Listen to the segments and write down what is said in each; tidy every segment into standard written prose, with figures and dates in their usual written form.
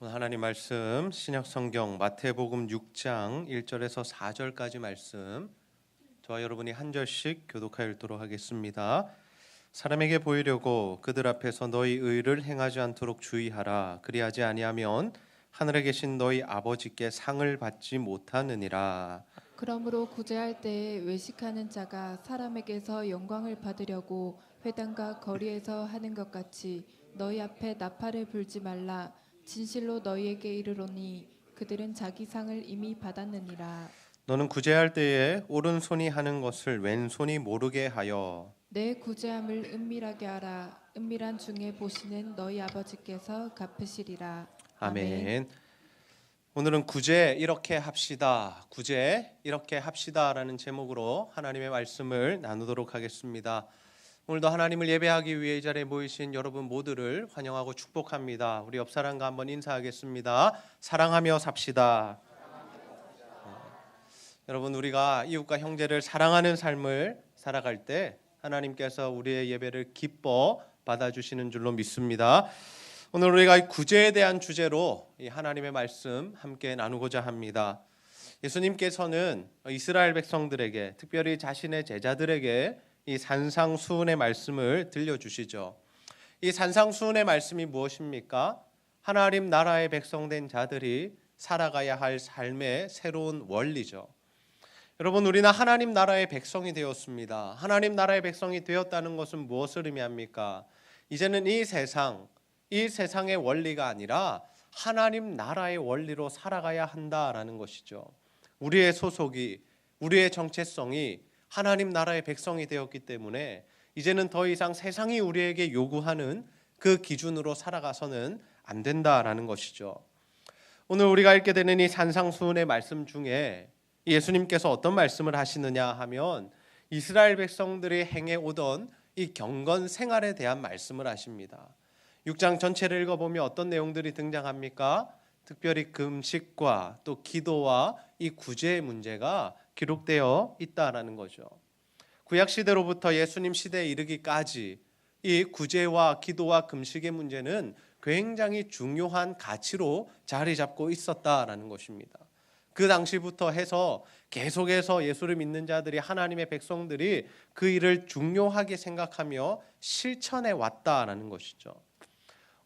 오늘 하나님 말씀 신약 성경 마태복음 6장 1절에서 4절까지 말씀 저와 여러분이 한 절씩 교독하여 읽도록 하겠습니다. 사람에게 보이려고 그들 앞에서 너희 의를 행하지 않도록 주의하라. 그리하지 아니하면 하늘에 계신 너희 아버지께 상을 받지 못하느니라. 그러므로 구제할 때에 외식하는 자가 사람에게서 영광을 받으려고 회당과 거리에서 하는 것 같이 너희 앞에 나팔을 불지 말라. 진실로 너희에게 이르노니 그들은 자기 상을 이미 받았느니라. 너는 구제할 때에 오른손이 하는 것을 왼손이 모르게 하여 내 구제함을 은밀하게 하라. 은밀한 중에 보시는 너희 아버지께서 갚으시리라. 아멘. 오늘은 구제 이렇게 합시다. 구제 이렇게 합시다라는 제목으로 하나님의 말씀을 나누도록 하겠습니다. 오늘도 하나님을 예배하기 위해 이 자리에 모이신 여러분 모두를 환영하고 축복합니다. 우리 옆 사람과 한번 인사하겠습니다. 사랑하며 삽시다. 여러분, 우리가 이웃과 형제를 사랑하는 삶을 살아갈 때 하나님께서 우리의 예배를 기뻐 받아주시는 줄로 믿습니다. 오늘 우리가 구제에 대한 주제로 이 하나님의 말씀 함께 나누고자 합니다. 예수님께서는 이스라엘 백성들에게, 특별히 자신의 제자들에게 이 산상수훈의 말씀을 들려주시죠. 이 산상수훈의 말씀이 무엇입니까? 하나님 나라의 백성된 자들이 살아가야 할 삶의 새로운 원리죠. 여러분, 우리는 하나님 나라의 백성이 되었습니다. 하나님 나라의 백성이 되었다는 것은 무엇을 의미합니까? 이제는 이 세상의 원리가 아니라 하나님 나라의 원리로 살아가야 한다라는 것이죠. 우리의 소속이, 우리의 정체성이 하나님 나라의 백성이 되었기 때문에 이제는 더 이상 세상이 우리에게 요구하는 그 기준으로 살아가서는 안 된다라는 것이죠. 오늘 우리가 읽게 되는 이 산상수훈의 말씀 중에 예수님께서 어떤 말씀을 하시느냐 하면 이스라엘 백성들이 행해오던 이 경건 생활에 대한 말씀을 하십니다. 6장 전체를 읽어보면 어떤 내용들이 등장합니까? 특별히 금식과 또 기도와 이 구제의 문제가 기록되어 있다라는 거죠. 구약 시대로부터 예수님 시대에 이르기까지 이 구제와 기도와 금식의 문제는 굉장히 중요한 가치로 자리 잡고 있었다라는 것입니다. 그 당시부터 해서 계속해서 예수를 믿는 자들이, 하나님의 백성들이 그 일을 중요하게 생각하며 실천해 왔다라는 것이죠.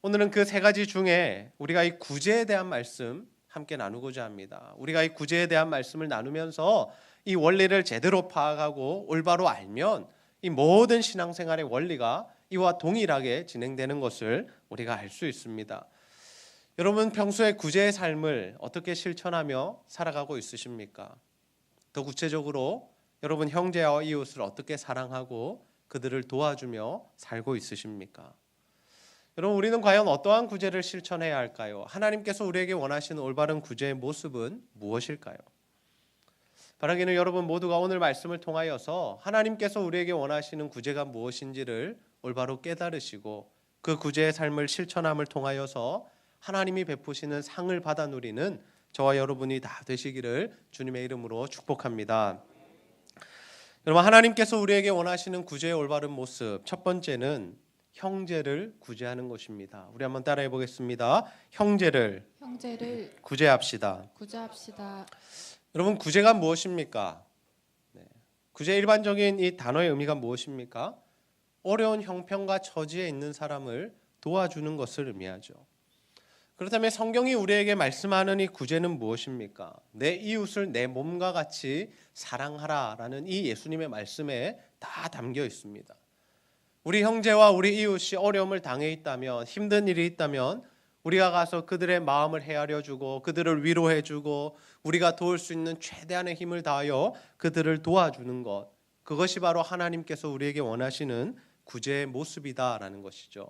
오늘은 그 세 가지 중에 우리가 이 구제에 대한 말씀 함께 나누고자 합니다. 우리가 이 구제에 대한 말씀을 나누면서 이 원리를 제대로 파악하고 올바로 알면 이 모든 신앙생활의 원리가 이와 동일하게 진행되는 것을 우리가 알 수 있습니다. 여러분, 평소에 구제의 삶을 어떻게 실천하며 살아가고 있으십니까? 더 구체적으로 여러분 형제와 이웃을 어떻게 사랑하고 그들을 도와주며 살고 있으십니까? 여러분, 우리는 과연 어떠한 구제를 실천해야 할까요? 하나님께서 우리에게 원하시는 올바른 구제의 모습은 무엇일까요? 바라기는 여러분 모두가 오늘 말씀을 통하여서 하나님께서 우리에게 원하시는 구제가 무엇인지를 올바로 깨달으시고 그 구제의 삶을 실천함을 통하여서 하나님이 베푸시는 상을 받아 누리는 저와 여러분이 다 되시기를 주님의 이름으로 축복합니다. 여러분, 하나님께서 우리에게 원하시는 구제의 올바른 모습, 첫 번째는 형제를 구제하는 것입니다. 우리 한번 따라해 보겠습니다. 형제를 구제합시다. 구제합시다. 여러분, 구제가 무엇입니까? 구제의 일반적인 이 단어의 의미가 무엇입니까? 어려운 형편과 처지에 있는 사람을 도와주는 것을 의미하죠. 그렇다면 성경이 우리에게 말씀하는 이 구제는 무엇입니까? 내 이웃을 내 몸과 같이 사랑하라라는 이 예수님의 말씀에 다 담겨 있습니다. 우리 형제와 우리 이웃이 어려움을 당해 있다면, 힘든 일이 있다면 우리가 가서 그들의 마음을 헤아려주고 그들을 위로해주고 우리가 도울 수 있는 최대한의 힘을 다하여 그들을 도와주는 것, 그것이 바로 하나님께서 우리에게 원하시는 구제의 모습이다라는 것이죠.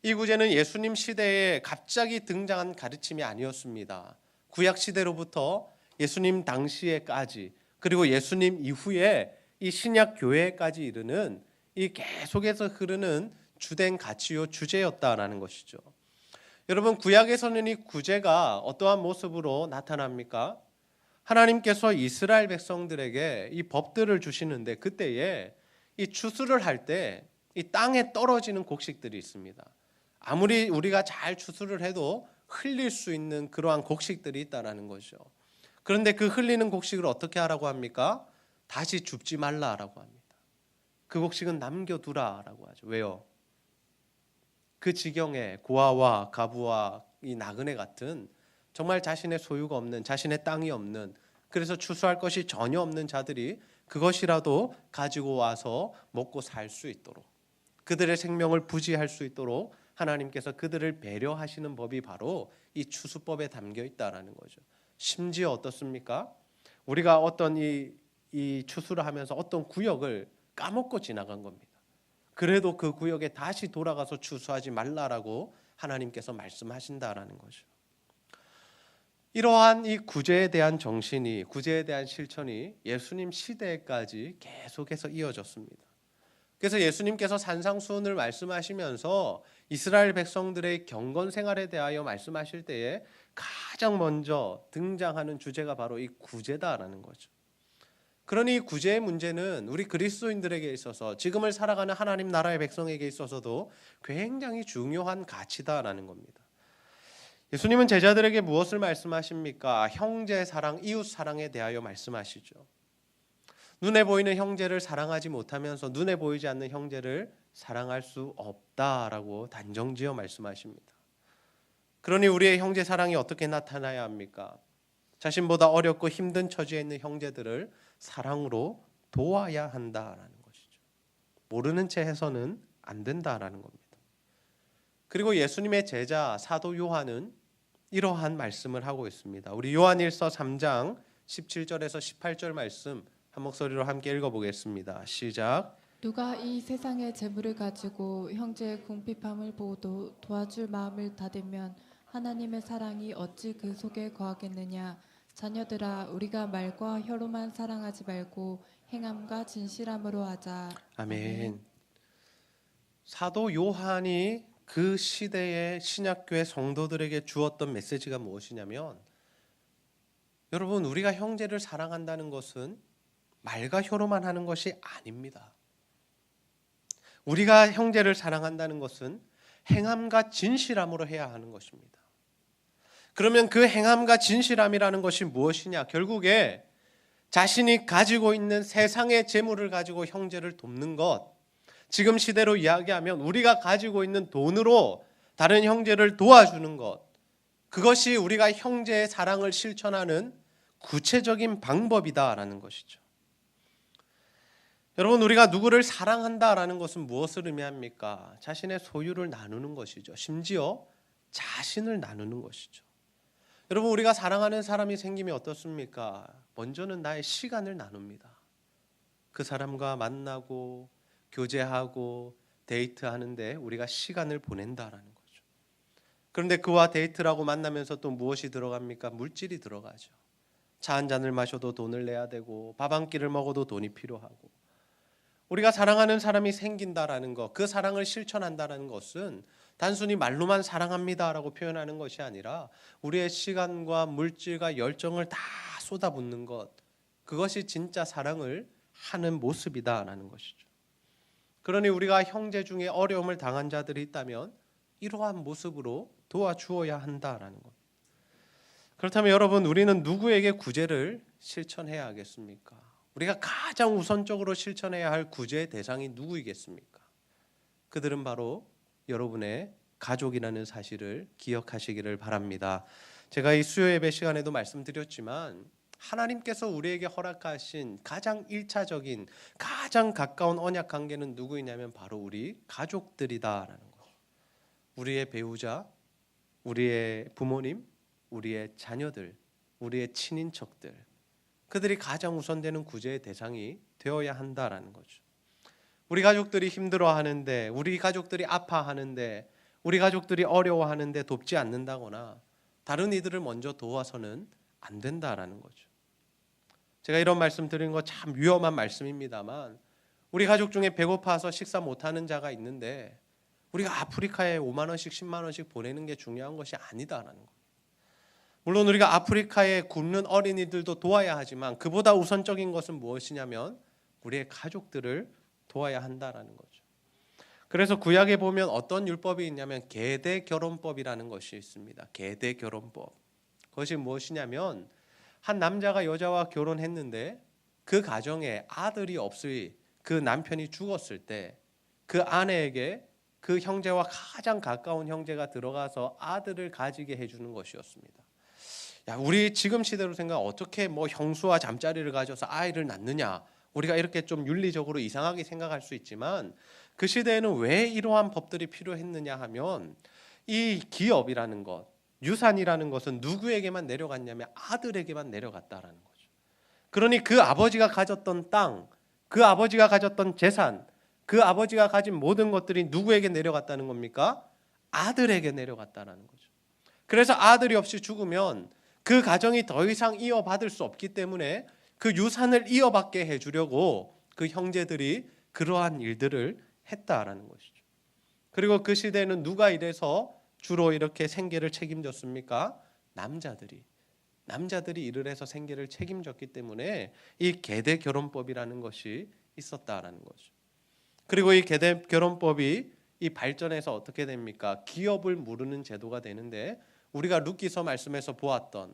이 구제는 예수님 시대에 갑자기 등장한 가르침이 아니었습니다. 구약 시대로부터 예수님 당시에까지, 그리고 예수님 이후에 이 신약 교회까지 이르는 이 계속해서 흐르는 주된 가치요 주제였다라는 것이죠. 여러분, 구약에서는 이 구제가 어떠한 모습으로 나타납니까? 하나님께서 이스라엘 백성들에게 이 법들을 주시는데 그때에 이 추수를 할 때 이 땅에 떨어지는 곡식들이 있습니다. 아무리 우리가 잘 추수를 해도 흘릴 수 있는 그러한 곡식들이 있다라는 거죠. 그런데 그 흘리는 곡식을 어떻게 하라고 합니까? 다시 줍지 말라라고 합니다. 그 곡식은 남겨두라라고 하죠. 왜요? 그 지경에 고아와 가부와 이 나그네 같은 정말 자신의 소유가 없는, 자신의 땅이 없는, 그래서 추수할 것이 전혀 없는 자들이 그것이라도 가지고 와서 먹고 살 수 있도록, 그들의 생명을 부지할 수 있도록 하나님께서 그들을 배려하시는 법이 바로 이 추수법에 담겨 있다라는 거죠. 심지어 어떻습니까? 우리가 어떤 이 추수를 하면서 어떤 구역을 까먹고 지나간 겁니다. 그래도 그 구역에 다시 돌아가서 추수하지 말라라고 하나님께서 말씀하신다라는 거죠. 이러한 이 구제에 대한 정신이, 구제에 대한 실천이 예수님 시대까지 계속해서 이어졌습니다. 그래서 예수님께서 산상수훈을 말씀하시면서 이스라엘 백성들의 경건 생활에 대하여 말씀하실 때에 가장 먼저 등장하는 주제가 바로 이 구제다라는 거죠. 그러니 구제의 문제는 우리 그리스도인들에게 있어서, 지금을 살아가는 하나님 나라의 백성에게 있어서도 굉장히 중요한 가치다라는 겁니다. 예수님은 제자들에게 무엇을 말씀하십니까? 형제 사랑, 이웃 사랑에 대하여 말씀하시죠. 눈에 보이는 형제를 사랑하지 못하면서 눈에 보이지 않는 형제를 사랑할 수 없다라고 단정지어 말씀하십니다. 그러니 우리의 형제 사랑이 어떻게 나타나야 합니까? 자신보다 어렵고 힘든 처지에 있는 형제들을 사랑으로 도와야 한다라는 것이죠. 모르는 채 해서는 안 된다라는 겁니다. 그리고 예수님의 제자 사도 요한은 이러한 말씀을 하고 있습니다. 우리 요한일서 3장 17절에서 18절 말씀 한 목소리로 함께 읽어보겠습니다. 시작. 누가 이 세상의 재물을 가지고 형제의 궁핍함을 보고도 도와줄 마음을 다들면 하나님의 사랑이 어찌 그 속에 거하겠느냐. 자녀들아, 우리가 말과 혀로만 사랑하지 말고 행함과 진실함으로 하자. 아멘. 사도 요한이 그 시대의 신약교회 성도들에게 주었던 메시지가 무엇이냐면, 여러분, 우리가 형제를 사랑한다는 것은 말과 혀로만 하는 것이 아닙니다. 우리가 형제를 사랑한다는 것은 행함과 진실함으로 해야 하는 것입니다. 그러면 그 행함과 진실함이라는 것이 무엇이냐? 결국에 자신이 가지고 있는 세상의 재물을 가지고 형제를 돕는 것, 지금 시대로 이야기하면 우리가 가지고 있는 돈으로 다른 형제를 도와주는 것, 그것이 우리가 형제의 사랑을 실천하는 구체적인 방법이다라는 것이죠. 여러분, 우리가 누구를 사랑한다라는 것은 무엇을 의미합니까? 자신의 소유를 나누는 것이죠. 심지어 자신을 나누는 것이죠. 여러분, 우리가 사랑하는 사람이 생기면 어떻습니까? 먼저는 나의 시간을 나눕니다. 그 사람과 만나고 교제하고 데이트하는데 우리가 시간을 보낸다라는 거죠. 그런데 그와 데이트라고 만나면서 또 무엇이 들어갑니까? 물질이 들어가죠. 차 한 잔을 마셔도 돈을 내야 되고 밥 한 끼를 먹어도 돈이 필요하고, 우리가 사랑하는 사람이 생긴다라는 것, 그 사랑을 실천한다라는 것은 단순히 말로만 사랑합니다라고 표현하는 것이 아니라 우리의 시간과 물질과 열정을 다 쏟아붓는 것, 그것이 진짜 사랑을 하는 모습이다라는 것이죠. 그러니 우리가 형제 중에 어려움을 당한 자들이 있다면 이러한 모습으로 도와주어야 한다라는 것. 그렇다면 여러분, 우리는 누구에게 구제를 실천해야 하겠습니까? 우리가 가장 우선적으로 실천해야 할 구제의 대상이 누구이겠습니까? 그들은 바로 여러분의 가족이라는 사실을 기억하시기를 바랍니다. 제가 이 수요 예배 시간에도 말씀드렸지만 하나님께서 우리에게 허락하신 가장 1차적인, 가장 가까운 언약 관계는 누구이냐면 바로 우리 가족들이다라는 거죠. 우리의 배우자, 우리의 부모님, 우리의 자녀들, 우리의 친인척들, 그들이 가장 우선되는 구제의 대상이 되어야 한다라는 거죠. 우리 가족들이 힘들어하는데, 우리 가족들이 아파하는데, 우리 가족들이 어려워하는데 돕지 않는다거나 다른 이들을 먼저 도와서는 안 된다라는 거죠. 제가 이런 말씀 드린 거 참 위험한 말씀입니다만, 우리 가족 중에 배고파서 식사 못하는 자가 있는데 우리가 아프리카에 5만 원씩 10만 원씩 보내는 게 중요한 것이 아니다라는 거예요. 물론 우리가 아프리카에 굶는 어린이들도 도와야 하지만 그보다 우선적인 것은 무엇이냐면 우리의 가족들을 도와야 한다라는 거죠. 그래서 구약에 보면 어떤 율법이 있냐면 계대 결혼법이라는 것이 있습니다. 계대 결혼법. 그것이 무엇이냐면 한 남자가 여자와 결혼했는데 그 가정에 아들이 없으니 그 남편이 죽었을 때 그 아내에게 그 형제와 가장 가까운 형제가 들어가서 아들을 가지게 해주는 것이었습니다. 야, 우리 지금 시대로 생각 어떻게 뭐 형수와 잠자리를 가져서 아이를 낳느냐? 우리가 이렇게 좀 윤리적으로 이상하게 생각할 수 있지만 그 시대에는 왜 이러한 법들이 필요했느냐 하면 이 기업이라는 것, 유산이라는 것은 누구에게만 내려갔냐면 아들에게만 내려갔다라는 거죠. 그러니 그 아버지가 가졌던 땅, 그 아버지가 가졌던 재산, 그 아버지가 가진 모든 것들이 누구에게 내려갔다는 겁니까? 아들에게 내려갔다는 거죠. 그래서 아들이 없이 죽으면 그 가정이 더 이상 이어받을 수 없기 때문에 그 유산을 이어받게 해주려고 그 형제들이 그러한 일들을 했다라는 것이죠. 그리고 그 시대에는 누가 이래서 주로 이렇게 생계를 책임졌습니까? 남자들이 일을 해서 생계를 책임졌기 때문에 이 계대 결혼법이라는 것이 있었다라는 거죠. 그리고 이 계대 결혼법이 이 발전해서 어떻게 됩니까? 기업을 무르는 제도가 되는데 우리가 룻기서 말씀에서 보았던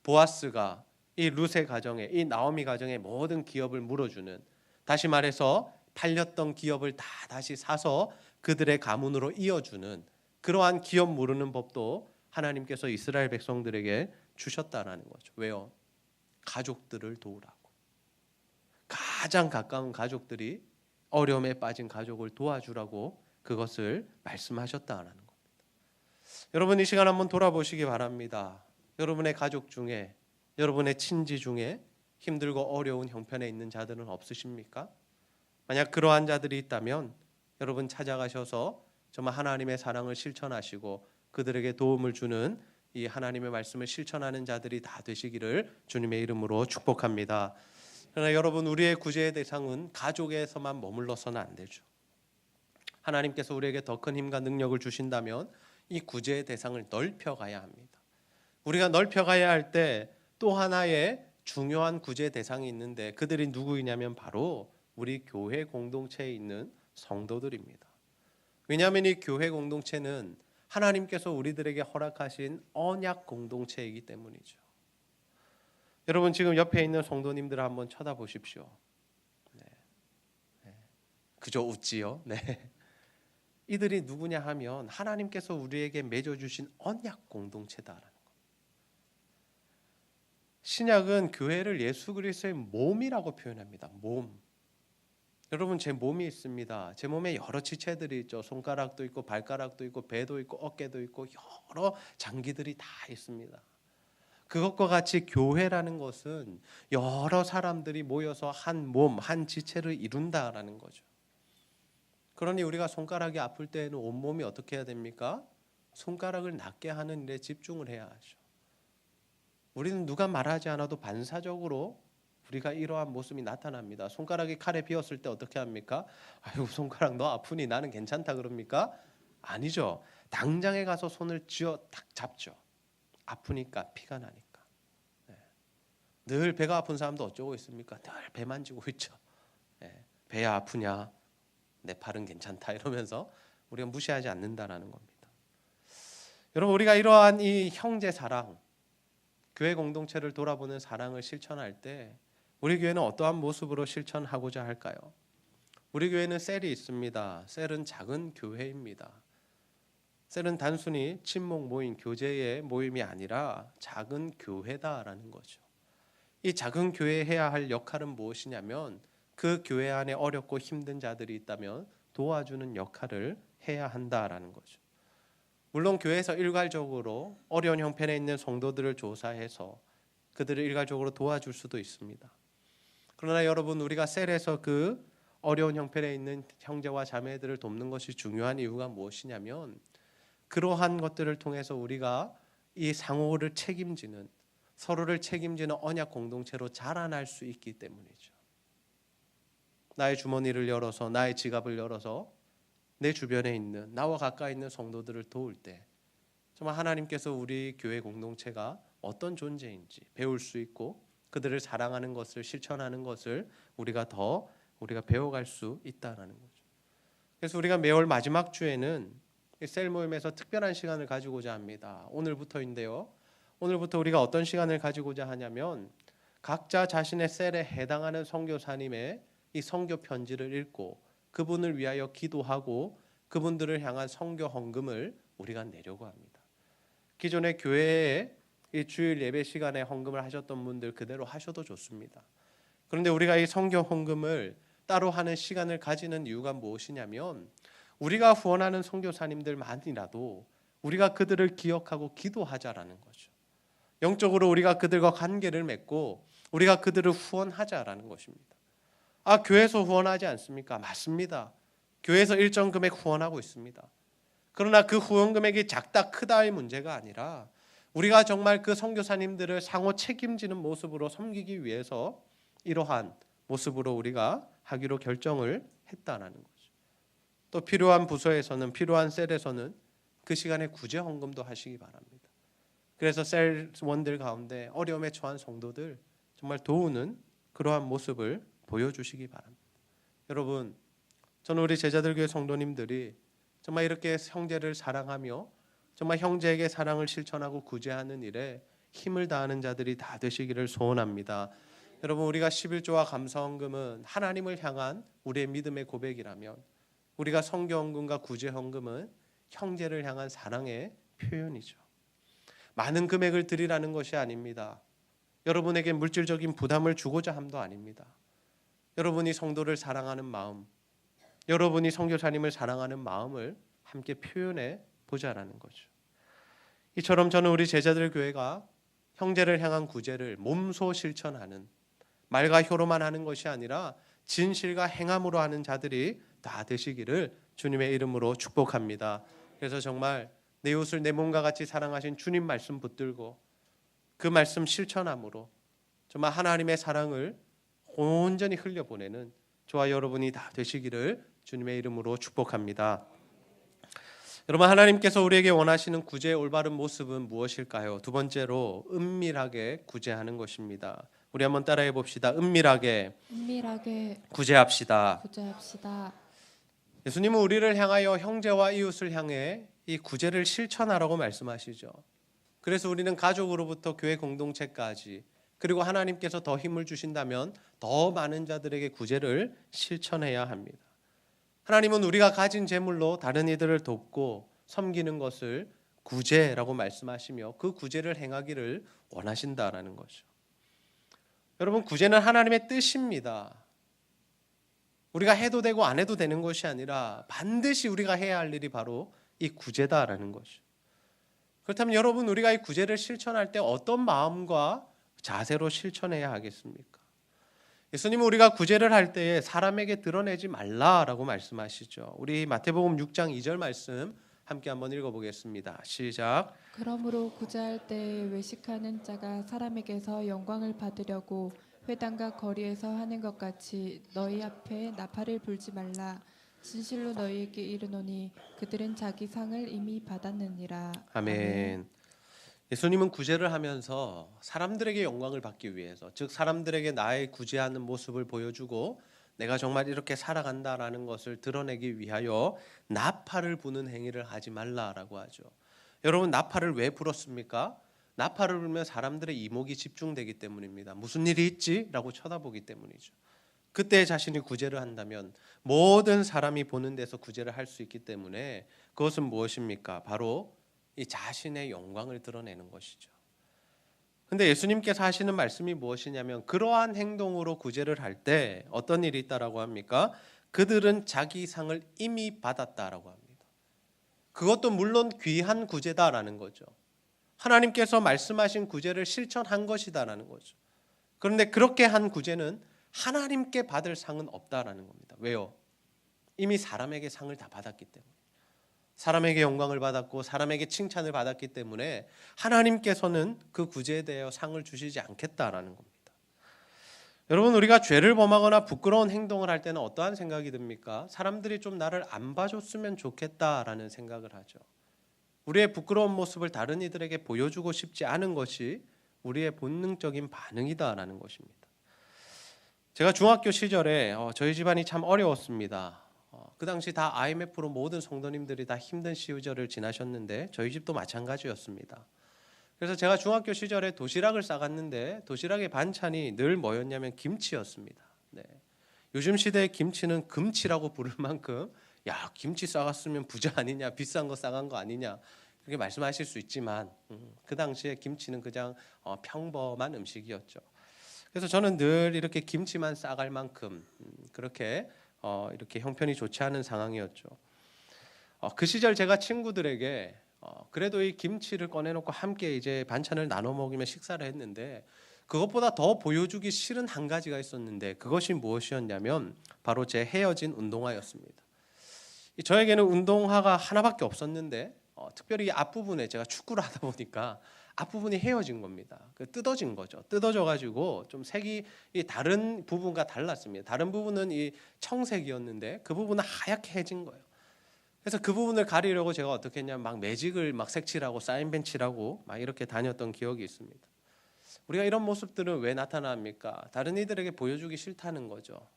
보아스가 이 룻의 가정에 이 나오미 가정의 모든 기업을 물어주는, 다시 말해서 팔렸던 기업을 다 다시 사서 그들의 가문으로 이어주는 그러한 기업 무르는 법도 하나님께서 이스라엘 백성들에게 주셨다라는 거죠. 왜요? 가족들을 도우라고. 가장 가까운 가족들이 어려움에 빠진 가족을 도와주라고 그것을 말씀하셨다라는 겁니다. 여러분 이 시간 한번 돌아보시기 바랍니다. 여러분의 가족 중에, 여러분의 친지 중에 힘들고 어려운 형편에 있는 자들은 없으십니까? 만약 그러한 자들이 있다면 여러분 찾아가셔서 정말 하나님의 사랑을 실천하시고 그들에게 도움을 주는 이 하나님의 말씀을 실천하는 자들이 다 되시기를 주님의 이름으로 축복합니다. 그러나 여러분 우리의 구제의 대상은 가족에서만 머물러서는 안 되죠. 하나님께서 우리에게 더 큰 힘과 능력을 주신다면 이 구제의 대상을 넓혀가야 합니다. 우리가 넓혀가야 할 때 또 하나의 중요한 구제 대상이 있는데 그들이 누구이냐면 바로 우리 교회 공동체에 있는 성도들입니다. 왜냐하면 이 교회 공동체는 하나님께서 우리들에게 허락하신 언약 공동체이기 때문이죠. 여러분 지금 옆에 있는 성도님들을 한번 쳐다보십시오. 네. 그저 웃지요. 네. 이들이 누구냐 하면 하나님께서 우리에게 맺어주신 언약 공동체다라는 것. 신약은 교회를 예수 그리스도의 몸이라고 표현합니다. 몸. 여러분 제 몸이 있습니다. 제 몸에 여러 지체들이 있죠. 손가락도 있고 발가락도 있고 배도 있고 어깨도 있고 여러 장기들이 다 있습니다. 그것과 같이 교회라는 것은 여러 사람들이 모여서 한 몸, 한 지체를 이룬다라는 거죠. 그러니 우리가 손가락이 아플 때에는 온몸이 어떻게 해야 됩니까? 손가락을 낫게 하는 일에 집중을 해야 하죠. 우리는 누가 말하지 않아도 반사적으로 우리가 이러한 모습이 나타납니다. 손가락이 칼에 비었을 때 어떻게 합니까? 아이고 손가락 너 아프니 나는 괜찮다 그럽니까? 아니죠. 당장에 가서 손을 쥐어 딱 잡죠. 아프니까 피가 나니까. 네. 늘 배가 아픈 사람도 어쩌고 있습니까? 늘 배 만지고 있죠. 네. 배야 아프냐? 내 팔은 괜찮다 이러면서 우리가 무시하지 않는다라는 겁니다. 여러분 우리가 이러한 이 형제 사랑, 교회 공동체를 돌아보는 사랑을 실천할 때 우리 교회는 어떠한 모습으로 실천하고자 할까요? 우리 교회는 셀이 있습니다. 셀은 작은 교회입니다. 셀은 단순히 친목 모임, 교제의 모임이 아니라 작은 교회다라는 거죠. 이 작은 교회에 해야 할 역할은 무엇이냐면 그 교회 안에 어렵고 힘든 자들이 있다면 도와주는 역할을 해야 한다라는 거죠. 물론 교회에서 일괄적으로 어려운 형편에 있는 성도들을 조사해서 그들을 일괄적으로 도와줄 수도 있습니다. 그러나 여러분 우리가 셀에서 그 어려운 형편에 있는 형제와 자매들을 돕는 것이 중요한 이유가 무엇이냐면 그러한 것들을 통해서 우리가 이 상호를 책임지는, 서로를 책임지는 언약 공동체로 자라날 수 있기 때문이죠. 나의 주머니를 열어서, 나의 지갑을 열어서 내 주변에 있는, 나와 가까이 있는 성도들을 도울 때 정말 하나님께서 우리 교회 공동체가 어떤 존재인지 배울 수 있고 그들을 사랑하는 것을 실천하는 것을 우리가 배워갈 수 있다라는 거죠. 그래서 우리가 매월 마지막 주에는 이 셀 모임에서 특별한 시간을 가지고자 합니다. 오늘부터인데요. 오늘부터 우리가 어떤 시간을 가지고자 하냐면 각자 자신의 셀에 해당하는 선교사님의 이 선교 편지를 읽고 그분을 위하여 기도하고 그분들을 향한 선교 헌금을 우리가 내려고 합니다. 기존의 교회에 이 주일 예배 시간에 헌금을 하셨던 분들 그대로 하셔도 좋습니다. 그런데 우리가 이 선교 헌금을 따로 하는 시간을 가지는 이유가 무엇이냐면 우리가 후원하는 선교사님들만이라도 우리가 그들을 기억하고 기도하자라는 거죠. 영적으로 우리가 그들과 관계를 맺고 우리가 그들을 후원하자라는 것입니다. 아, 교회에서 후원하지 않습니까? 맞습니다. 교회에서 일정 금액 후원하고 있습니다. 그러나 그 후원 금액이 작다 크다의 문제가 아니라 우리가 정말 그 선교사님들을 상호 책임지는 모습으로 섬기기 위해서 이러한 모습으로 우리가 하기로 결정을 했다는 거죠. 또 필요한 부서에서는 필요한 셀에서는 그 시간에 구제 헌금도 하시기 바랍니다. 그래서 셀원들 가운데 어려움에 처한 성도들 정말 도우는 그러한 모습을 보여주시기 바랍니다. 여러분, 저는 우리 제자들교회 성도님들이 정말 이렇게 형제를 사랑하며 정말 형제에게 사랑을 실천하고 구제하는 일에 힘을 다하는 자들이 다 되시기를 소원합니다. 여러분, 우리가 11조와 감사헌금은 하나님을 향한 우리의 믿음의 고백이라면 우리가 선교헌금과 구제헌금은 형제를 향한 사랑의 표현이죠. 많은 금액을 드리라는 것이 아닙니다. 여러분에게 물질적인 부담을 주고자 함도 아닙니다. 여러분이 성도를 사랑하는 마음, 여러분이 선교사님을 사랑하는 마음을 함께 표현해 보자라는 거죠. 이처럼 저는 우리 제자들 교회가 형제를 향한 구제를 몸소 실천하는, 말과 혀로만 하는 것이 아니라 진실과 행함으로 하는 자들이 다 되시기를 주님의 이름으로 축복합니다. 그래서 정말 내 이웃을 내 몸과 같이 사랑하신 주님 말씀 붙들고 그 말씀 실천함으로 정말 하나님의 사랑을 온전히 흘려보내는 저와 여러분이 다 되시기를 주님의 이름으로 축복합니다. 여러분, 하나님께서 우리에게 원하시는 구제의 올바른 모습은 무엇일까요? 두 번째로 은밀하게 구제하는 것입니다. 우리 한번 따라해 봅시다. 은밀하게 구제합시다. 예수님은 우리를 향하여 형제와 이웃을 향해 이 구제를 실천하라고 말씀하시죠. 그래서 우리는 가족으로부터 교회 공동체까지 그리고 하나님께서 더 힘을 주신다면 더 많은 자들에게 구제를 실천해야 합니다. 하나님은 우리가 가진 재물로 다른 이들을 돕고 섬기는 것을 구제라고 말씀하시며 그 구제를 행하기를 원하신다라는 거죠. 여러분, 구제는 하나님의 뜻입니다. 우리가 해도 되고 안 해도 되는 것이 아니라 반드시 우리가 해야 할 일이 바로 이 구제다라는 거죠. 그렇다면 여러분, 우리가 이 구제를 실천할 때 어떤 마음과 자세로 실천해야 하겠습니까? 예수님은 우리가 구제를 할 때에 사람에게 드러내지 말라라고 말씀하시죠. 우리 마태복음 6장 2절 말씀 함께 한번 읽어보겠습니다. 시작. 그러므로 구제할 때에 외식하는 자가 사람에게서 영광을 받으려고 회당과 거리에서 하는 것 같이 너희 앞에 나팔을 불지 말라. 진실로 너희에게 이르노니 그들은 자기 상을 이미 받았느니라. 아멘. 예수님은 구제를 하면서 사람들에게 영광을 받기 위해서, 즉 사람들에게 나의 구제하는 모습을 보여주고 내가 정말 이렇게 살아간다라는 것을 드러내기 위하여 나팔을 부는 행위를 하지 말라라고 하죠. 여러분, 나팔을 왜 불었습니까? 나팔을 불면 사람들의 이목이 집중되기 때문입니다. 무슨 일이 있지? 라고 쳐다보기 때문이죠. 그때 자신이 구제를 한다면 모든 사람이 보는 데서 구제를 할 수 있기 때문에 그것은 무엇입니까? 바로 이 자신의 영광을 드러내는 것이죠. 근데 예수님께서 하시는 말씀이 무엇이냐면 그러한 행동으로 구제를 할 때 어떤 일이 있다라고 합니까? 그들은 자기 상을 이미 받았다라고 합니다. 그것도 물론 귀한 구제다라는 거죠. 하나님께서 말씀하신 구제를 실천한 것이다라는 거죠. 그런데 그렇게 한 구제는 하나님께 받을 상은 없다라는 겁니다. 왜요? 이미 사람에게 상을 다 받았기 때문에. 사람에게 영광을 받았고 사람에게 칭찬을 받았기 때문에 하나님께서는 그 구제에 대하여 상을 주시지 않겠다라는 겁니다. 여러분, 우리가 죄를 범하거나 부끄러운 행동을 할 때는 어떠한 생각이 듭니까? 사람들이 좀 나를 안 봐줬으면 좋겠다라는 생각을 하죠. 우리의 부끄러운 모습을 다른 이들에게 보여주고 싶지 않은 것이 우리의 본능적인 반응이다라는 것입니다. 제가 중학교 시절에 저희 집안이 참 어려웠습니다. 그 당시 다 IMF로 모든 성도님들이 다 힘든 시절을 지나셨는데 저희 집도 마찬가지였습니다. 그래서 제가 중학교 시절에 도시락을 싸갔는데 도시락의 반찬이 늘 뭐였냐면 김치였습니다. 네. 요즘 시대의 김치는 금치라고 부를 만큼 야 김치 싸갔으면 부자 아니냐, 비싼 거 싸간 거 아니냐 그렇게 말씀하실 수 있지만 그 당시에 김치는 그냥 평범한 음식이었죠. 그래서 저는 늘 이렇게 김치만 싸갈 만큼 그렇게 이렇게 형편이 좋지 않은 상황이었죠. 그 시절 제가 친구들에게 그래도 이 김치를 꺼내놓고 함께 이제 반찬을 나눠 먹으며 식사를 했는데 그것보다 더 보여주기 싫은 한 가지가 있었는데 그것이 무엇이었냐면 바로 제 헤어진 운동화였습니다. 저에게는 운동화가 하나밖에 없었는데 특별히 앞부분에 제가 축구를 하다 보니까 앞부분이 헤어진 겁니다. 뜯어진 거죠. 뜯어져 가지고 좀 색이 이 다른 부분과 달랐습니다. 다른 부분은 이 청색이었는데 그 부분은 하얗게 해진 거예요. 그래서 그 부분을 가리려고 제가 어떻게 했냐면 막 매직을 막 색칠하고 사인펜 칠하고 막 이렇게 다녔던 기억이 있습니다. 우리가 이런 모습들은 왜 나타납니까? 다른 이들에게 보여주기 싫다는 거죠.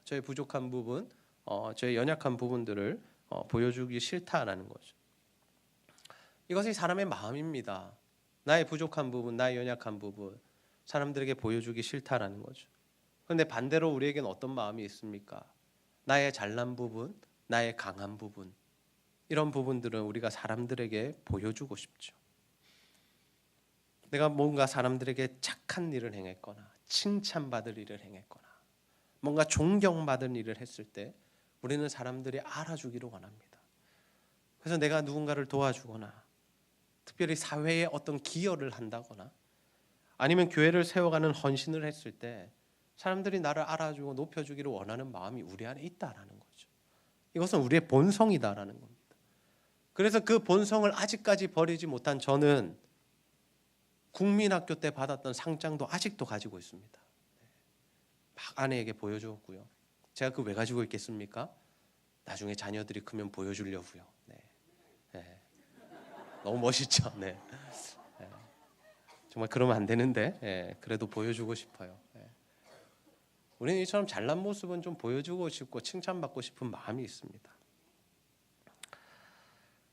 저의 부족한 부분, 저의 연약한 부분들을 보여주기 싫다라는 거죠. 이것이 사람의 마음입니다. 나의 부족한 부분, 나의 연약한 부분, 사람들에게 보여주기 싫다라는 거죠. 그런데 반대로 우리에게는 어떤 마음이 있습니까? 나의 잘난 부분, 나의 강한 부분, 이런 부분들은 우리가 사람들에게 보여주고 싶죠. 내가 뭔가 사람들에게 착한 일을 행했거나 칭찬받을 일을 행했거나 뭔가 존경받은 일을 했을 때 우리는 사람들이 알아주기를 원합니다. 그래서 내가 누군가를 도와주거나 특별히 사회에 어떤 기여를 한다거나 아니면 교회를 세워가는 헌신을 했을 때 사람들이 나를 알아주고 높여주기를 원하는 마음이 우리 안에 있다라는 거죠. 이것은 우리의 본성이다라는 겁니다. 그래서 그 본성을 아직까지 버리지 못한 저는 국민학교 때 받았던 상장도 아직도 가지고 있습니다. 막 아내에게 보여주었고요. 제가 그 왜 가지고 있겠습니까? 나중에 자녀들이 크면 보여주려고요. 네. 네. 너무 멋있죠. 네. 네. 정말 그러면 안 되는데 그래도 보여주고 싶어요. 우리는 이처럼 잘난 모습은 좀 보여주고 싶고 칭찬받고 싶은 마음이 있습니다.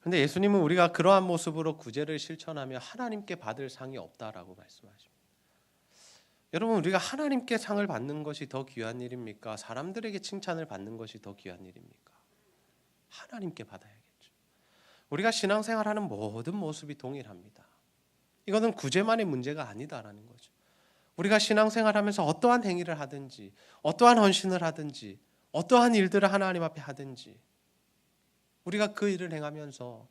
그런데 예수님은 우리가 그러한 모습으로 구제를 실천하며 하나님께 받을 상이 없다라고 말씀하십니다. 여러분 우리가 하나님께 상을 받는 것이 더 귀한 일입니까? 사람들에게 칭찬을 받는 것이 더 귀한 일입니까? 하나님께 받아야겠죠. 우리가 신앙생활하는 모든 모습이 동일합니다. 이거는 구제만의 문제가 아니다라는 거죠. 우리가 신앙생활하면서 어떠한 행위를 하든지 어떠한 헌신을 하든지 어떠한 일들을 하나님 앞에 하든지 우리가 그 일을 행하면서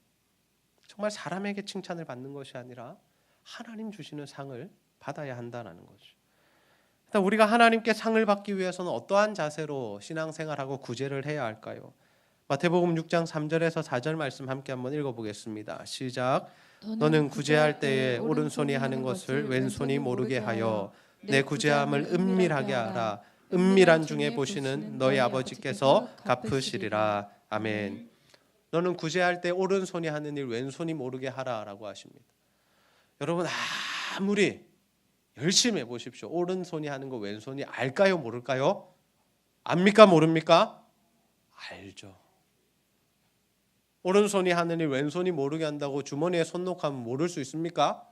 정말 사람에게 칭찬을 받는 것이 아니라 하나님 주시는 상을 받아야 한다는 거죠. 일단 우리가 하나님께 상을 받기 위해서는 어떠한 자세로 신앙생활하고 구제를 해야 할까요? 마태복음 6장 3절에서 4절 말씀 함께 한번 읽어보겠습니다. 시작. 너는 구제할 때에 오른손이 하는 것을 왼손이 모르게 하여 내 구제함을 은밀하게 하라. 은밀한 중에 보시는 너희 아버지께서 갚으시리라. 아멘. 너는 구제할 때 오른손이 하는 일 왼손이 모르게 하라라고 하십니다. 여러분 아무리 열심히 해보십시오. 오른손이 하는 거 왼손이 알까요 모를까요? 압니까 모릅니까? 알죠. 오른손이 하는 일 왼손이 모르게 한다고 주머니에 손 놓고 하면 모를 수 있습니까?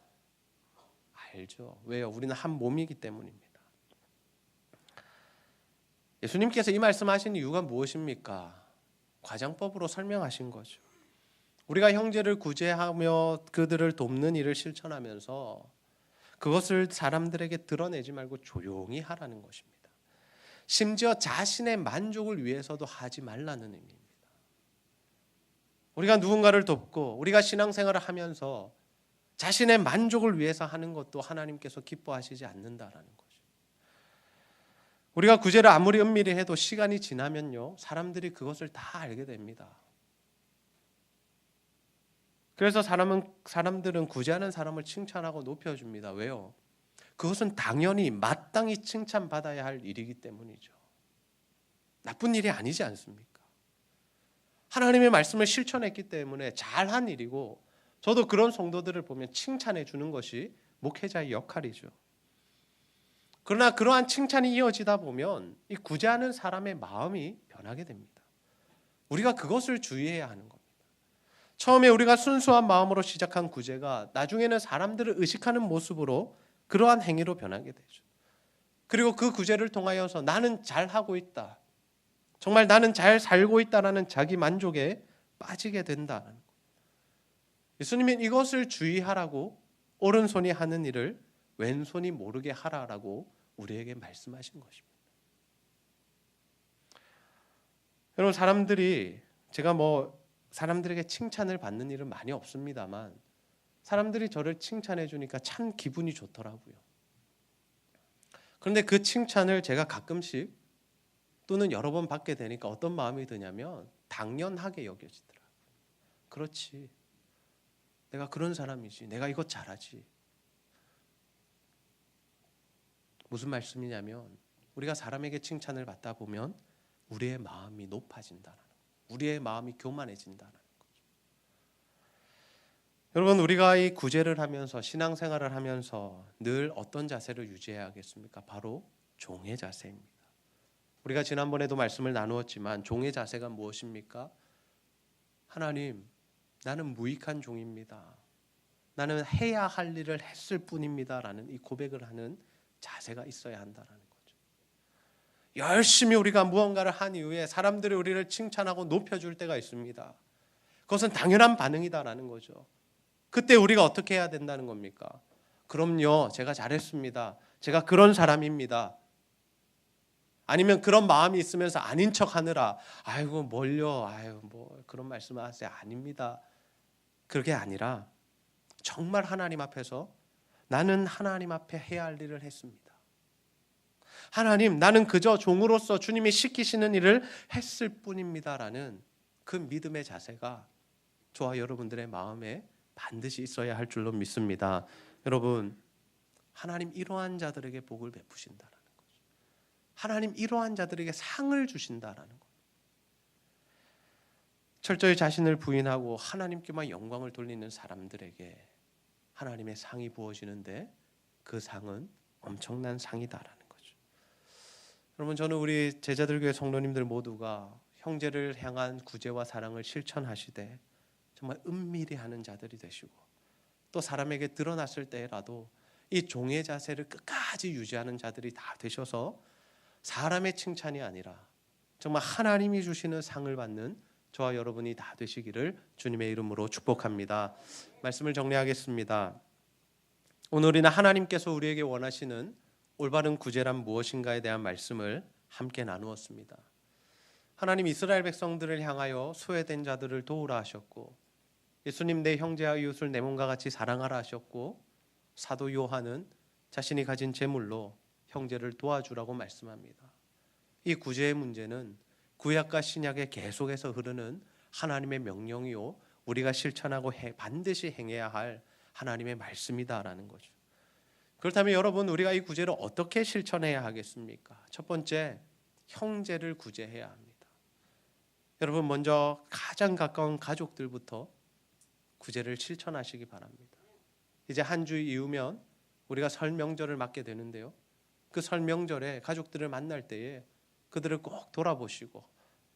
알죠. 왜요? 우리는 한 몸이기 때문입니다. 예수님께서 이 말씀하신 이유가 무엇입니까? 과장법으로 설명하신 거죠. 우리가 형제를 구제하며 그들을 돕는 일을 실천하면서 그것을 사람들에게 드러내지 말고 조용히 하라는 것입니다. 심지어 자신의 만족을 위해서도 하지 말라는 의미입니다. 우리가 누군가를 돕고 우리가 신앙생활을 하면서 자신의 만족을 위해서 하는 것도 하나님께서 기뻐하시지 않는다라는 거죠. 우리가 구제를 아무리 은밀히 해도 시간이 지나면요 사람들이 그것을 다 알게 됩니다. 그래서 사람들은 구제하는 사람을 칭찬하고 높여줍니다. 왜요? 그것은 당연히 마땅히 칭찬받아야 할 일이기 때문이죠. 나쁜 일이 아니지 않습니까? 하나님의 말씀을 실천했기 때문에 잘한 일이고 저도 그런 성도들을 보면 칭찬해 주는 것이 목회자의 역할이죠. 그러나 그러한 칭찬이 이어지다 보면 이 구제하는 사람의 마음이 변하게 됩니다. 우리가 그것을 주의해야 하는 겁니다. 처음에 우리가 순수한 마음으로 시작한 구제가 나중에는 사람들을 의식하는 모습으로 그러한 행위로 변하게 되죠. 그리고 그 구제를 통하여서 나는 잘하고 있다, 정말 나는 잘 살고 있다라는 자기 만족에 빠지게 된다는 것. 예수님은 이것을 주의하라고 오른손이 하는 일을 왼손이 모르게 하라라고 우리에게 말씀하신 것입니다. 여러분, 제가 사람들에게 칭찬을 받는 일은 많이 없습니다만 사람들이 저를 칭찬해 주니까 참 기분이 좋더라고요. 그런데 그 칭찬을 제가 가끔씩 또는 여러 번 받게 되니까 어떤 마음이 드냐면 당연하게 여겨지더라고요. 그렇지, 내가 그런 사람이지, 내가 이것 잘하지. 무슨 말씀이냐면 우리가 사람에게 칭찬을 받다 보면 우리의 마음이 높아진다는 거예요. 우리의 마음이 교만해진다는 거죠. 여러분, 우리가 이 구제를 하면서 신앙생활을 하면서 늘 어떤 자세를 유지해야겠습니까? 바로 종의 자세입니다. 우리가 지난번에도 말씀을 나누었지만 종의 자세가 무엇입니까? 하나님, 나는 무익한 종입니다. 나는 해야 할 일을 했을 뿐입니다 라는 이 고백을 하는 자세가 있어야 한다는 거죠. 열심히 우리가 무언가를 한 이후에 사람들이 우리를 칭찬하고 높여줄 때가 있습니다. 그것은 당연한 반응이다라는 거죠. 그때 우리가 어떻게 해야 된다는 겁니까? 그럼요, 제가 잘했습니다, 제가 그런 사람입니다. 아니면 그런 마음이 있으면서 아닌 척 하느라 아이고 뭘요, 아유 뭐 그런 말씀을 하세요. 아닙니다. 그게 아니라 정말 하나님 앞에서 나는 하나님 앞에 해야 할 일을 했습니다. 하나님, 나는 그저 종으로서 주님이 시키시는 일을 했을 뿐입니다라는 그 믿음의 자세가 저와 여러분들의 마음에 반드시 있어야 할 줄로 믿습니다. 여러분, 하나님 이러한 자들에게 복을 베푸신다라는 거죠. 하나님 이러한 자들에게 상을 주신다라는 거죠. 철저히 자신을 부인하고 하나님께만 영광을 돌리는 사람들에게 하나님의 상이 부어지는데 그 상은 엄청난 상이다라는 거죠. 여러분, 저는 우리 제자들 교회 성도님들 모두가 형제를 향한 구제와 사랑을 실천하시되 정말 은밀히 하는 자들이 되시고 또 사람에게 드러났을 때라도 이 종의 자세를 끝까지 유지하는 자들이 다 되셔서 사람의 칭찬이 아니라 정말 하나님이 주시는 상을 받는 저와 여러분이 다 되시기를 주님의 이름으로 축복합니다. 말씀을 정리하겠습니다. 오늘이나 하나님께서 우리에게 원하시는 올바른 구제란 무엇인가에 대한 말씀을 함께 나누었습니다. 하나님 이스라엘 백성들을 향하여 소외된 자들을 도우라 하셨고, 예수님 내 형제와 이웃을 내 몸과 같이 사랑하라 하셨고, 사도 요한은 자신이 가진 재물로 형제를 도와주라고 말씀합니다. 이 구제의 문제는 구약과 신약의 계속해서 흐르는 하나님의 명령이요 우리가 실천하고 반드시 행해야 할 하나님의 말씀이다라는 거죠. 그렇다면 여러분, 우리가 이 구제를 어떻게 실천해야 하겠습니까? 첫 번째, 형제를 구제해야 합니다. 여러분, 먼저 가장 가까운 가족들부터 구제를 실천하시기 바랍니다. 이제 한 주 이후면 우리가 설 명절을 맞게 되는데요, 그 설 명절에 가족들을 만날 때에 그들을 꼭 돌아보시고,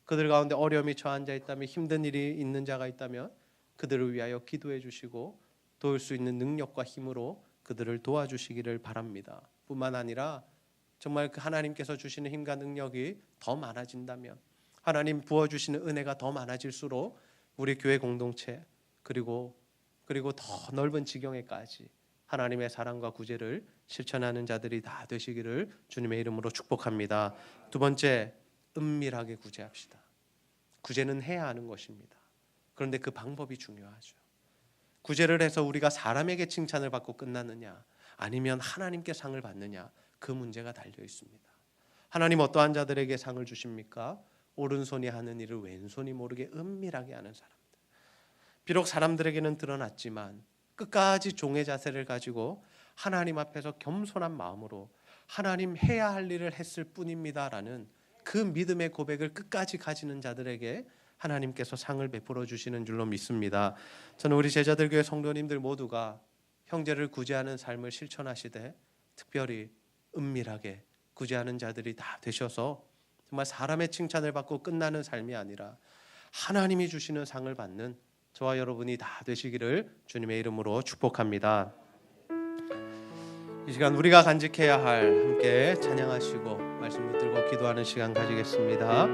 그들 가운데 어려움이 처한 자 있다면, 힘든 일이 있는 자가 있다면 그들을 위하여 기도해 주시고 도울 수 있는 능력과 힘으로 그들을 도와주시기를 바랍니다. 뿐만 아니라 정말 그 하나님께서 주시는 힘과 능력이 더 많아진다면, 하나님 부어주시는 은혜가 더 많아질수록 우리 교회 공동체 그리고 더 넓은 지경에까지 하나님의 사랑과 구제를 실천하는 자들이 다 되시기를 주님의 이름으로 축복합니다. 두 번째, 은밀하게 구제합시다. 구제는 해야 하는 것입니다. 그런데 그 방법이 중요하죠. 구제를 해서 우리가 사람에게 칭찬을 받고 끝나느냐, 아니면 하나님께 상을 받느냐, 그 문제가 달려 있습니다. 하나님 어떠한 자들에게 상을 주십니까? 오른손이 하는 일을 왼손이 모르게 은밀하게 하는 사람들. 비록 사람들에게는 드러났지만 끝까지 종의 자세를 가지고 하나님 앞에서 겸손한 마음으로 하나님 해야 할 일을 했을 뿐입니다라는 그 믿음의 고백을 끝까지 가지는 자들에게 하나님께서 상을 베풀어 주시는 줄로 믿습니다. 저는 우리 제자들 교회 성도님들 모두가 형제를 구제하는 삶을 실천하시되 특별히 은밀하게 구제하는 자들이 다 되셔서 정말 사람의 칭찬을 받고 끝나는 삶이 아니라 하나님이 주시는 상을 받는 저와 여러분이 다 되시기를 주님의 이름으로 축복합니다. 이 시간 우리가 간직해야 할 함께 찬양하시고 말씀 붙들고 기도하는 시간 가지겠습니다.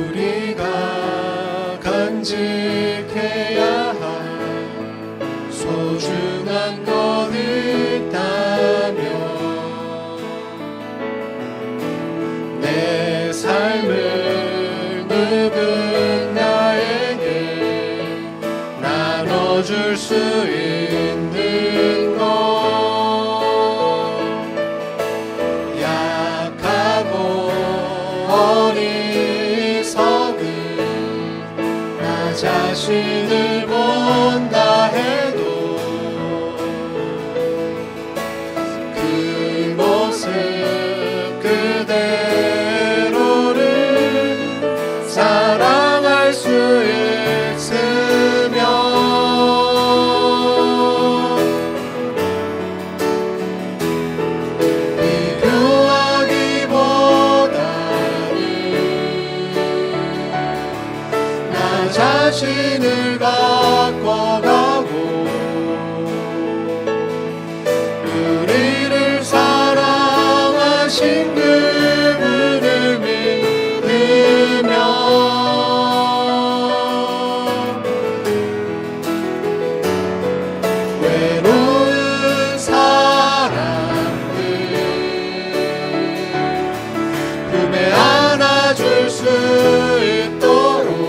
우리가 간직해야 할 소중한 것 있다면 내 삶을 누군가에게 나눠줄 수 있는 것 약하고 어리석은 나 자신을 본다 해도 그 모습 그대로를 사랑할 수 있으면 자신을 바꿔가고 우리를 사랑하신 그분을 믿으며 외로운 사람들 품에 안아줄 수 있도록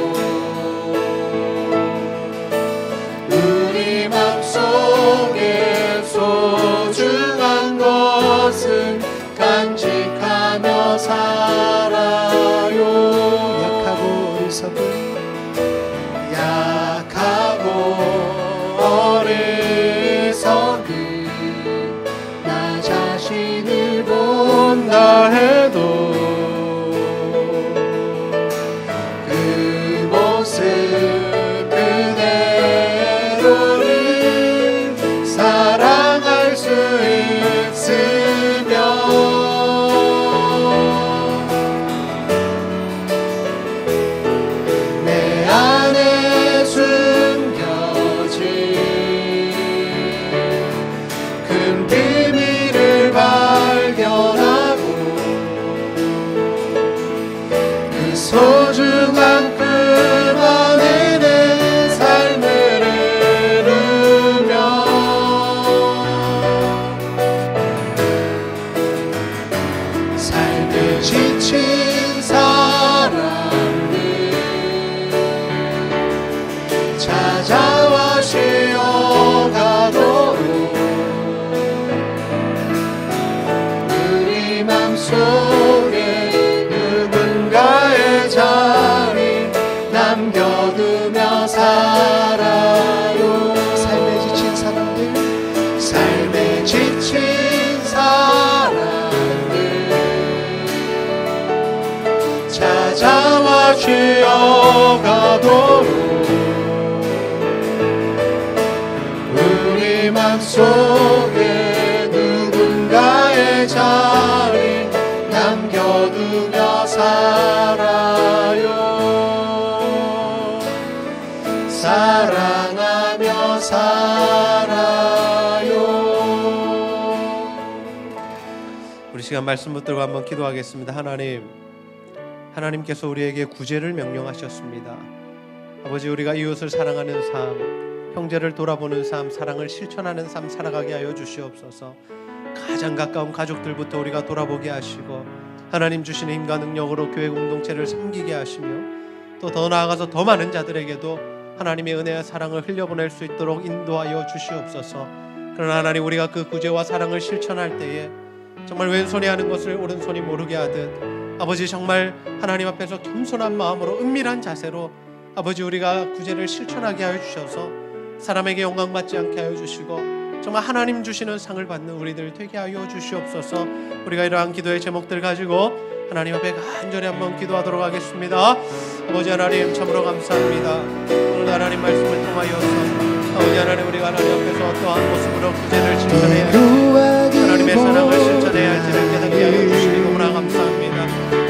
소중한 것은 간직하며 살아요. 약하고 어리석은 나 자신을 본다 해도 그 모습 그대로를 사랑할 수 있으며 내 안에 숨겨진 큰 비밀을 발견하고 그 소중한 그 안에 내 삶을 이루며 삶에 지친 사람들 찾아와 쉬어가도록 우리 맘속에 누군가의 자리 남겨두며 살아요. 삶에 지친 사람들 찾아와 쉬어가도록 우리 맘속에 누군가의 자리 남겨두며 살아요. 사랑하며 살아요. 우리 시간 말씀 붙들고 한번 기도하겠습니다. 하나님께서 우리에게 구제를 명령하셨습니다. 아버지, 우리가 이웃을 사랑하는 삶, 형제를 돌아보는 삶, 사랑을 실천하는 삶 살아가게 하여 주시옵소서. 가장 가까운 가족들부터 우리가 돌아보게 하시고 하나님 주시는 힘과 능력으로 교회 공동체를 섬기게 하시며 또 더 나아가서 더 많은 자들에게도 하나님의 은혜와 사랑을 흘려보낼 수 있도록 인도하여 주시옵소서. 그러나 하나님, 우리가 그 구제와 사랑을 실천할 때에 정말 왼손이 하는 것을 오른손이 모르게 하듯 아버지, 정말 하나님 앞에서 겸손한 마음으로 은밀한 자세로 아버지, 우리가 구제를 실천하게 하여 주셔서 사람에게 영광 받지 않게 하여 주시고 정말 하나님 주시는 상을 받는 우리들 되게 하여 주시옵소서. 우리가 이러한 기도의 제목들 가지고 하나님 앞에 간절히 한번 기도하도록 하겠습니다. 아버지 하나님 참으로 감사합니다. 오늘 하나님 말씀을 통하여서 아버지 하나님 우리가 하나님 앞에서 어떠한 모습으로 구제를 실천해야 할지 하나님의 사랑을 실천해야 할지를 깨닫게 하여 주시니 너무나 감사합니다.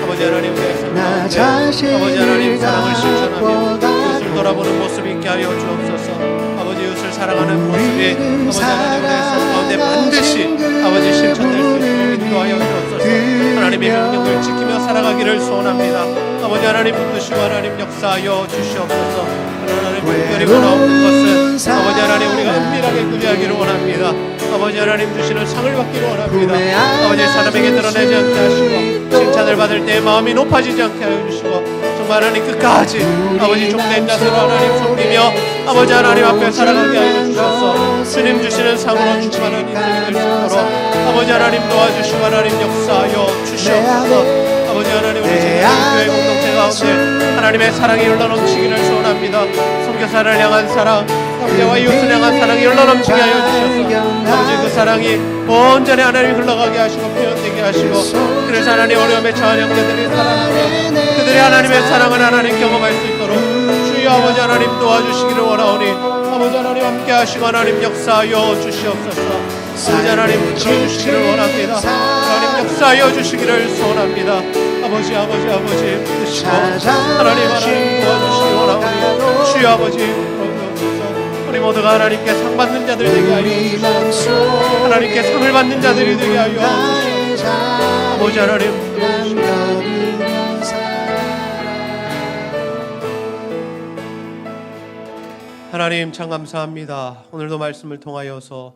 아버지 하나님 우리의 삶 가운데 아버지 하나님 사랑을 실천하며 이웃을 돌아보는 모습이 있게 하여 주옵소서. 아버지 이웃을 사랑하는 모습이 아버지 하나님 우리의 삶 가운데 반드시 아버지 실천될 수 있도록 인도하여 주옵소서. 하나님의 명령을 지키며 살아가기를 소원합니다. 아버지 하나님 붙드시고 하나님 역사하여 주시옵소서. 하나님 특별히 원하는 것은 아버지 하나님 우리가 은밀하게 구제하기를 원합니다. 아버지 하나님 주시는 상을 받기를 원합니다. 아버지 사람에게 드러내지 않게 하시고 칭찬을 받을 때 마음이 높아지지 않게 하여 주시고 정말 하나님 끝까지 아버지 종된 자세로 하나님 섬기며 아버지 하나님 앞에 살아가게 하여 주셔서 주님 주시는 상으로 충만한 인생이 될 수 있도록 아버지 하나님 도와주시고 하나님 역사하여 주시옵소서. 아버지 하나님 우리 제자교회 공동체 가운데 하나님의 사랑이 흘러넘치기를 소원합니다. 선교사를 향한 사랑, 형제와 이웃을 향한 사랑이 흘러넘치게 하여 주셔서 아버지 그 사랑이 온전히 하나님 흘러가게 하시고 표현되게 하시고 그래서 하나님 어려움에 처한 형제들이 살아나며 그들이 하나님의 사랑을 하나님 경험할 수 있도록 주여 아버지 하나님 도와주시기를 원하오니 아버지 하나님 함께 하시고 하나님 역사하여 주시옵소서. 아버지 하나님 들어주시기를 원합니다. 하나님 역사하여 주시기를 소원합니다. 아버지 믿으시고 하나님 도와주시기를 원하오니 주여 아버지 도와주옵소서. 우리 모두가 하나님께 상 받는 자들 되게 하여 주시옵소서. 하나님께 상을 받는 자들이 되게 하여 주시옵소서. 아버지 하나님 도와주시옵소서. 하나님 참 감사합니다. 오늘도 말씀을 통하여서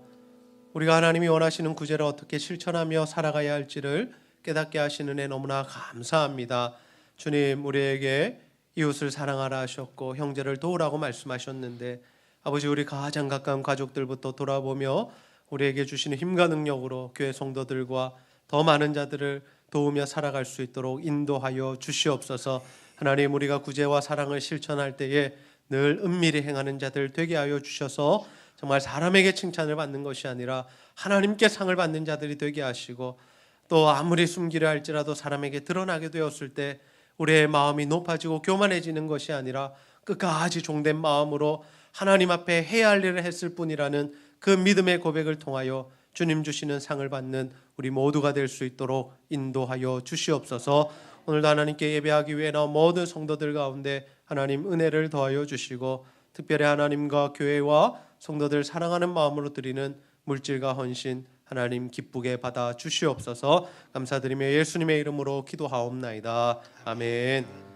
우리가 하나님이 원하시는 구제를 어떻게 실천하며 살아가야 할지를 깨닫게 하시는 애 너무나 감사합니다. 주님 우리에게 이웃을 사랑하라 하셨고 형제를 도우라고 말씀하셨는데 아버지 우리 가장 가까운 가족들부터 돌아보며 우리에게 주시는 힘과 능력으로 교회 성도들과 더 많은 자들을 도우며 살아갈 수 있도록 인도하여 주시옵소서. 하나님 우리가 구제와 사랑을 실천할 때에 늘 은밀히 행하는 자들 되게 하여 주셔서 정말 사람에게 칭찬을 받는 것이 아니라 하나님께 상을 받는 자들이 되게 하시고 또 아무리 숨기려 할지라도 사람에게 드러나게 되었을 때 우리의 마음이 높아지고 교만해지는 것이 아니라 끝까지 종된 마음으로 하나님 앞에 해야 할 일을 했을 뿐이라는 그 믿음의 고백을 통하여 주님 주시는 상을 받는 우리 모두가 될 수 있도록 인도하여 주시옵소서. 오늘도 하나님께 예배하기 위해 나온 모든 성도들 가운데 하나님 은혜를 더하여 주시고 특별히 하나님과 교회와 성도들 사랑하는 마음으로 드리는 물질과 헌신 하나님 기쁘게 받아 주시옵소서. 감사드리며 예수님의 이름으로 기도하옵나이다. 아멘.